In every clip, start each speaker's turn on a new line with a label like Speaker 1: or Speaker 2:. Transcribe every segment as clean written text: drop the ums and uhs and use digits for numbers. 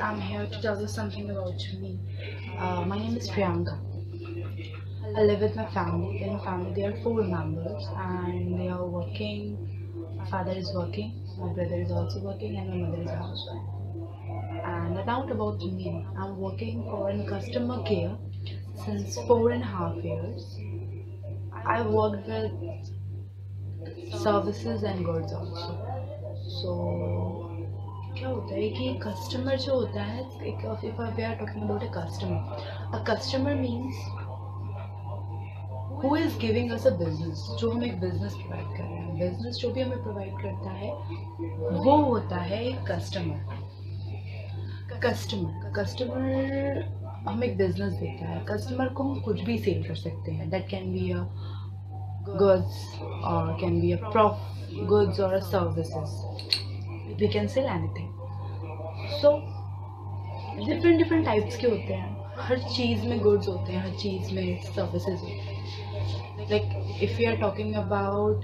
Speaker 1: I'm here to tell you something about me. My name is Priyanka. I live with my family. In my family, there are four members, and they are working. My father is working, my brother is also working, and my mother is a housewife. And about me, I'm working for in customer care since 4.5 years. I worked with services and goods also. So क्या होता है कि customer जो होता है, if we are talking about a customer means who is giving us a business, जो हमें एक बिजनेस प्रोवाइड कर रहे हैं. बिजनेस जो भी हमें प्रोवाइड करता है वो होता है एक कस्टमर. कस्टमर हमें एक बिजनेस देता है. कस्टमर को हम कुछ भी सेल कर सकते हैं. That can be a goods or can be a goods or a services. We can sell anything. So different types के होते हैं. हर चीज़ में goods होते हैं, हर चीज़ में services होते हैं. Like if we are talking about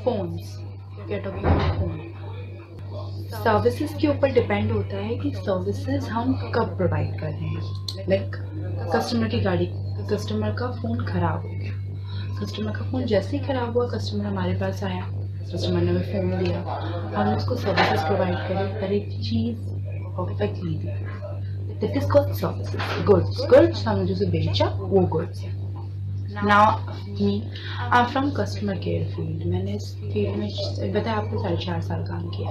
Speaker 1: phones, services के ऊपर डिपेंड होता है कि सर्विसेज हम कब प्रोवाइड कर रहे हैं. लाइक कस्टमर का फ़ोन ख़राब हो गया. कस्टमर का फ़ोन जैसे ही ख़राब हुआ, कस्टमर हमारे पास आया, कस्टमर ने हमें फ़ोन दिया, हमने उसको सर्विसेज प्रोवाइड करी, हर एक चीज़ परफेक्टली दी. That is called services. Goods हमने जो बेचा वो goods. Now me I am from customer care field. मैंने इस फील्ड में बताया आपको 4.5 साल काम किया.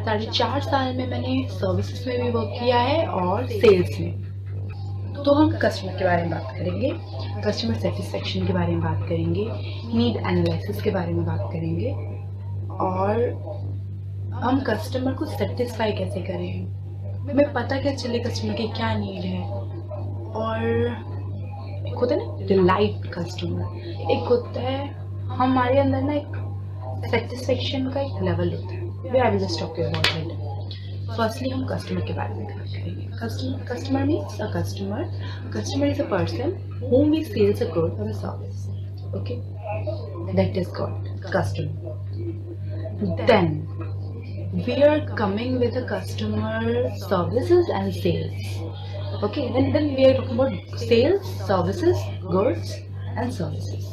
Speaker 1: 4.5 साल में मैंने सर्विसेज में भी वर्क किया है और सेल्स में. तो हम कस्टमर के बारे में बात करेंगे, कस्टमर सेटिस्फेक्शन के बारे में बात करेंगे, नीड एनालिसिस के बारे में बात करेंगे, और हम कस्टमर को सेटिस्फाई कैसे करें, हमें पता क्या चले कस्टमर की क्या नीड है. और एक होता है ना डिलाइट कस्टमर, एक होता है हमारे अंदर ना एक सेटिस्फेक्शन का एक लेवल होता है. We are just talking about it. Firstly हम कस्टमर के बारे में बात करेंगे. Customer means a customer is a person whom we sells a good or a service. Okay, that is called customer. Then we are coming with the customer services and sales. Okay, then we are talking about sales, services, goods and services.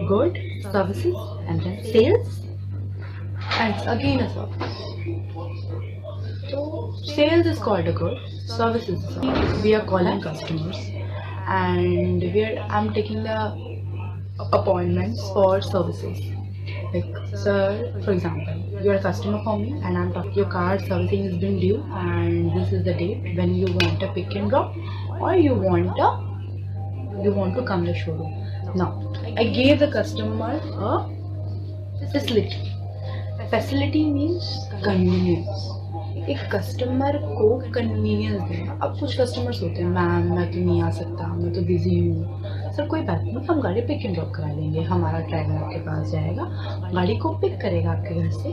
Speaker 1: Good, services, and then sales, and again a service. So sales is called a good, services is a service. We are calling customers, and I'm taking the appointments for services. Like, sir, for example, you are a customer for me, and I'm talking your car servicing has been due, and this is the date when you want a pick and drop, or you want to come to the showroom. Now, I gave the customer a facility. Facility means convenience. एक customer को convenience देना. अब कुछ customers होते हैं, ma'am मैं तो नहीं आ सकता, मैं तो बिजी हूँ. सर कोई बात नहीं, हम गाड़ी पिक एंड ड्रॉप करा लेंगे. हमारा ड्राइवर आपके पास जाएगा, गाड़ी को पिक करेगा आपके घर से,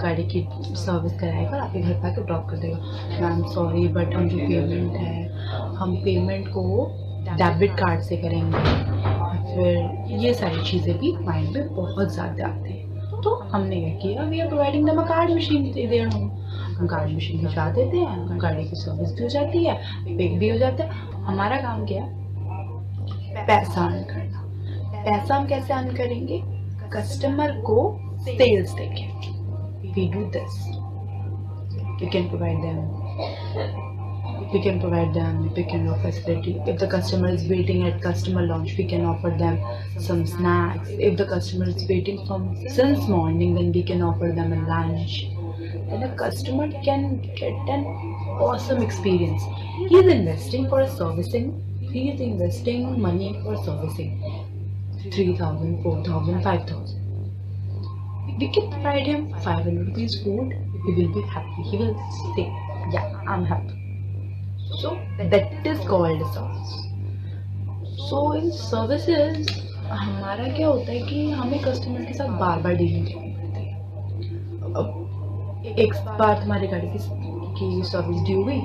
Speaker 1: गाड़ी की सर्विस कराएगा और आपके घर पर आकर ड्रॉप कर देगा. मैम सॉरी बट हम जो पेमेंट है, हम पेमेंट को डेबिट कार्ड से करेंगे. फिर ये सारी चीज़ें भी माइंड में बहुत ज़्यादा आती हैं. तो हमने क्या किया, we are providing them a card machine. Their home हम कार्ड मशीन भिजवा देते हैं, गाड़ी की सर्विस भी हो जाती है, पिक भी हो जाता है. हमारा काम क्या है, पैसा अर्न करना. पैसा हम कैसे अर्न करेंगे, कस्टमर को सेल्स देके. We do this. We can provide them pick and drop facility. If the customer is waiting at customer lounge, we can offer them some snacks. If the customer is waiting since morning, then we can offer them a lunch. Then a customer can get an awesome experience. He is investing for servicing. He is investing money for servicing. 3,000, 4,000, 5,000. We can provide him 500 rupees food. He will be happy. He will say, yeah, I'm happy. So that is called a service. So in services हमारा क्या होता है कि हमें customer के साथ बार बार dealing करनी पड़ती है. अब एक बार तुम्हारी गाड़ी की सर्विस ड्यू हुई,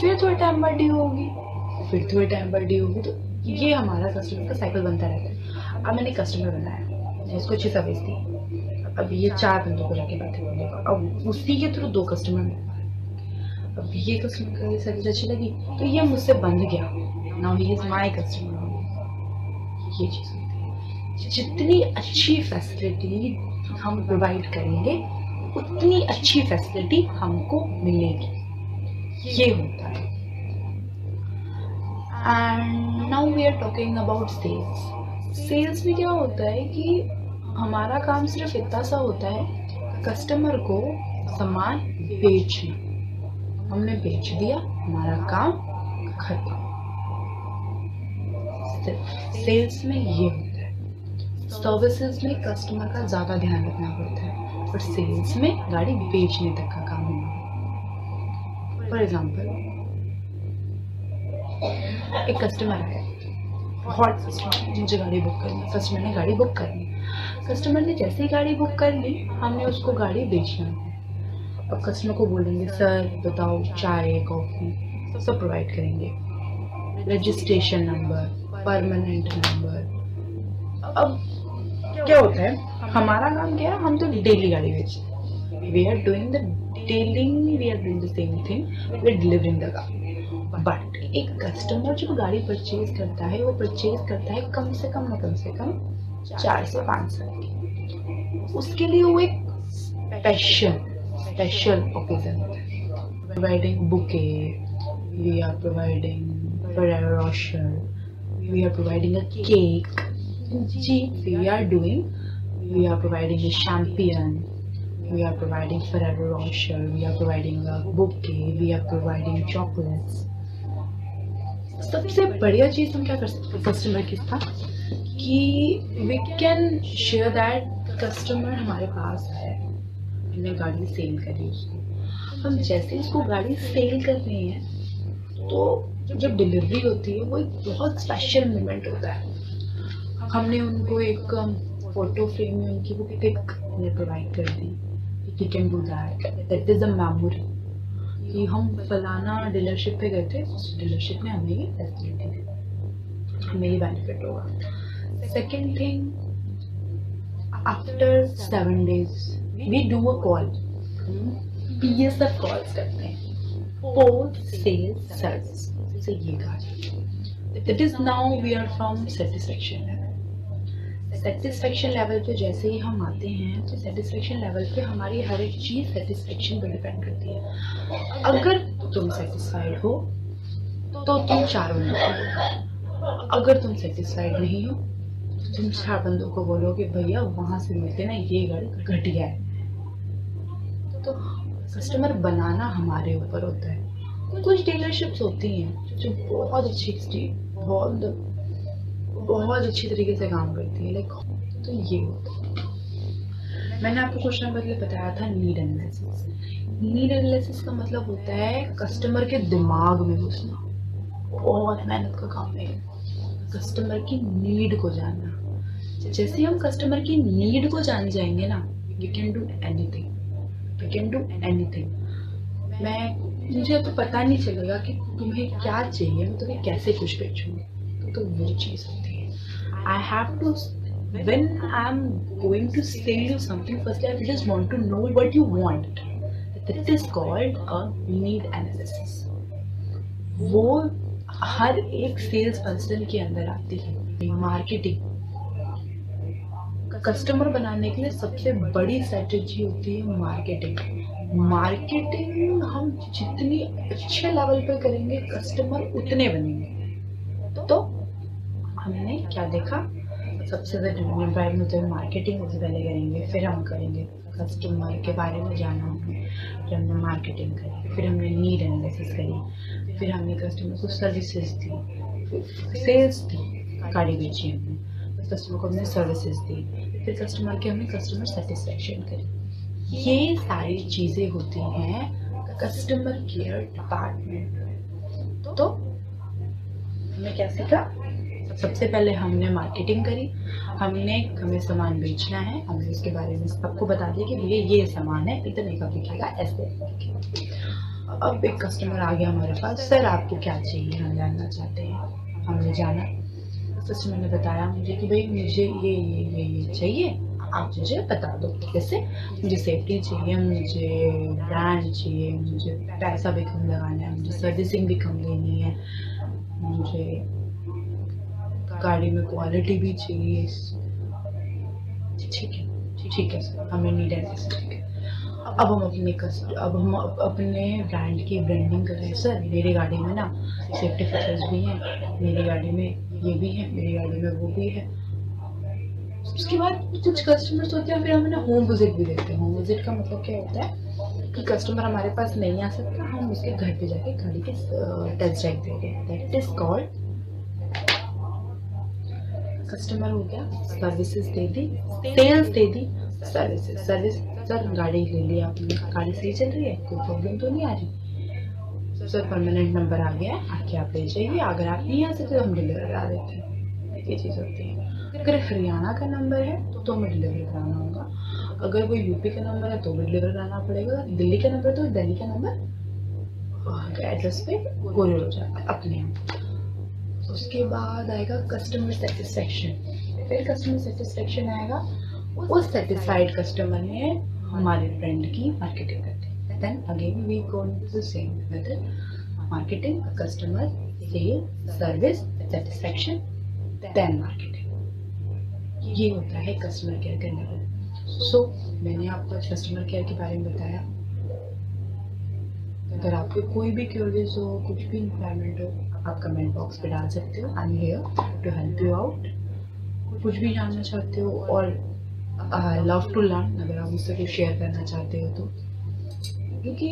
Speaker 1: फिर थोड़े टाइम बाद ड्यू होगी, फिर थोड़े टाइम बाद ड्यू होगी. तो ये हमारा कस्टमर का साइकिल बनता रहता है. अब मैंने कस्टमर बनाया, उसको अच्छी सर्विस दी, अब ये 4 बंदों को जाके बातें बोलेगा, अब उसी के थ्रू 2 कस्टमर मिले। अब ये कस्टमर को सर्विस अच्छी लगी तो ये मुझसे बंध गया, now he is my customer. ये चीज होती है, जितनी अच्छी फैसिलिटी हम प्रोवाइड करेंगे उतनी अच्छी फैसिलिटी हमको मिलेगी, ये होता है। And now we are talking about sales. Sales में क्या होता है कि हमारा काम सिर्फ इतना सा होता है कस्टमर को सामान बेचना, हमने बेच दिया, हमारा काम खत्म। सेल्स में ये होता है। सर्विसेज में कस्टमर का ज्यादा ध्यान रखना पड़ता है, पर सेल्स में गाड़ी बेचने तक का काम होगा। फॉर एग्जाम्पल, एक कस्टमर है, हॉट कस्टमर मुझे गाड़ी बुक करनी, कस्टमर ने गाड़ी बुक करनी, कस्टमर ने जैसे ही गाड़ी बुक कर ली हमने उसको गाड़ी बेचना है। अब कस्टमर को बोलेंगे सर बताओ चाय कॉफी सब प्रोवाइड करेंगे, रजिस्ट्रेशन नंबर, परमानेंट नंबर। अब क्या होता है, हमारा काम क्या है, हम तो डेली गाड़ी बेचते हैं, we are doing the dealing, we are doing the same thing, we are delivering the car. But एक कस्टमर जब गाड़ी परचेज करता है, वो परचेज करता है कम से कम 4 से 5 साल की, उसके लिए वो एक स्पेशल ओकेजन होता है। Providing bouquet, we are providing Ferrero Rocher, we are providing a cake, we are providing a champagne, we are providing Ferrero Rocher, we are providing a bouquet, we are providing chocolates. सबसे बढ़िया चीज हम क्या कर सकते हैं customer के साथ कि we can share that customer हमारे पास है, हमने गाड़ी सेल करी उसको, हम जैसे उसको गाड़ी सेल कर रहे हैं तो जब डिलीवरी होती है वो एक बहुत स्पेशल मोमेंट होता है। हमने उनको एक फोटो फ्रेम में उनकी वो पिक उन्हें प्रोवाइड कर दी, you can do that is a memory कि हम फलाना डीलरशिप पे गए थे, उस डीलरशिप ने हमें ये फैसिलिटी दी, हमें ये बेनिफिट होगा। Second thing, after 7 days we do a call, PSF calls करते हैं, पोस्ट सेल सर्विस से ये गाड़ी। That is now we are from satisfaction level. Satisfaction level पे जैसे ही हम आते हैं तो satisfaction level पे हमारी हर एक चीज satisfaction पे डिपेंड करती है। अगर तुम satisfied हो तो तुम 4 बंदों को बोलो, अगर तुम satisfied नहीं हो तो तुम 4 बंदों को बोलोगे भैया वहां से मिलते ना ये गाड़ी घटिया है। तो कस्टमर बनाना हमारे ऊपर होता है। कुछ डीलरशिप्स होती हैं जो बहुत अच्छी तरीके से काम करती है, लाइक तो ये होता है। मैंने आपको कुछ टाइम पहले बताया था नीड एनालिसिस। नीड एनालिसिस का मतलब होता है कस्टमर के दिमाग में घुसना, बहुत मेहनत का काम है कस्टमर की नीड को जानना। जैसे हम कस्टमर की नीड को जान जाएंगे ना, वी कैन डू एनीथिंग। मुझे तो पता नहीं चलेगा कि तुम्हें क्या चाहिए, मैं तुम्हें कैसे कुछ बेचूंगी, तो वो चीज होती है। I have to, when I am going to sell you something, first I just want to know what you want, that is called a need analysis. वो हर एक सेल्स पर्सन के अंदर आती है। मार्केटिंग, कस्टमर बनाने के लिए सबसे बड़ी स्ट्रेटेजी होती है मार्केटिंग हम जितनी अच्छे लेवल पे करेंगे कस्टमर उतने बनेंगे। तो हमने क्या देखा, सबसे पहले मार्केटिंग सबसे पहले करेंगे, फिर हम करेंगे कस्टमर के बारे में जाना हमें, फिर हमने मार्केटिंग करी, फिर हमने नीड एनालिसिस करी, फिर हमने कस्टमर को सर्विसेज दी, सेल्स दी, गाड़ी बेची हमने, कस्टमर को हमने सर्विसेज दी, फिर कस्टमर के हमने कस्टमर सेटिस्फेक्शन करी। ये सारी चीजें होती हैं कस्टमर केयर डिपार्टमेंट में। तो हमने क्या सीखा, सबसे पहले हमने मार्केटिंग करी, हमें सामान बेचना है, हमने उसके बारे में सबको बता दिया कि भैया ये सामान है, इतने का बिकेगा, ऐसे बिकेगा। अब एक कस्टमर आ गया हमारे पास, सर आपको क्या चाहिए, हम जानना चाहते हैं। हमने जाना, कस्टमर ने बताया मुझे कि भाई मुझे ये चाहिए, आप मुझे बता दो। जैसे मुझे सेफ्टी चाहिए, मुझे ब्रांड चाहिए, मुझे पैसा भी कम लगाना है, मुझे सर्विसिंग भी कम देनी है, मुझे गाड़ी में क्वालिटी भी चाहिए। ठीक है सर, हमें नीड है। ठीक है, अब हम अपने ब्रांड की ब्रांडिंग कर रहे हैं। सर मेरी गाड़ी में ना सेफ्टी फीचर्स भी हैं, मेरी गाड़ी में ये भी है, मेरी गाड़ी में वो भी है। उसके बाद कुछ कस्टमर्स होते हैं, फिर हम ना होम विजिट भी देते हैं। होम विजिट का मतलब क्या होता है कि कस्टमर हमारे पास नहीं आ सकता, हम उसके घर पे जाके गाड़ी के टेस्ट ड्राइव देते हैं। दैट इज कॉल्ड कस्टमर हो गया, सर्विसेज दे दी, सेल्स दे दी, सर्विस। सर गाड़ी ले लिया आपने, गाड़ी सही चल रही है, कोई प्रॉब्लम तो नहीं आ रही? सर परमानेंट नंबर आ गया है, आके आप ले जाइए, अगर आप नहीं आ सकते तो हम डिलीवर करा देते हैं। ये चीज़ होती है। अगर हरियाणा का नंबर है तो हमें डिलीवर कराना होगा, अगर कोई यूपी का नंबर है तो भी डिलीवर कराना पड़ेगा, दिल्ली का नंबर तो दिल्ली का नंबर एड्रेस पे कोरियर हो जाता है अपने आप। उसके बाद आएगा कस्टमर सेटिस्फेक्शन। फिर कस्टमर सेटिस्फेक्शन आएगा, उस सेटिस्फाइड कस्टमर ने हमारे ब्रांड की मार्केटिंग कर दी। Then again we go into the same method, marketing, customer, sale, service, satisfaction, then marketing. ये होता है कस्टमर केयर का लेवल। सो मैंने आपको कस्टमर केयर के बारे में बताया। अगर आपको कोई भी क्यूरीज हो, कुछ भी इंक्वायरमेंट हो, आप कमेंट बॉक्स पे डाल सकते हो। I am here to help you out. कुछ भी जानना चाहते हो और लव टू लर्न, अगर आप मुझसे कुछ शेयर करना चाहते हो तो, क्योंकि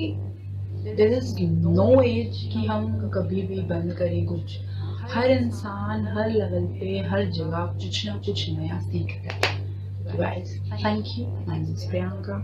Speaker 1: देयर इज नो एज कि हम कभी भी बंद करें कुछ। हर इंसान हर लेवल पे हर जगह कुछ ना कुछ नया सीखता है। Guys, thank you. My name is Priyanka.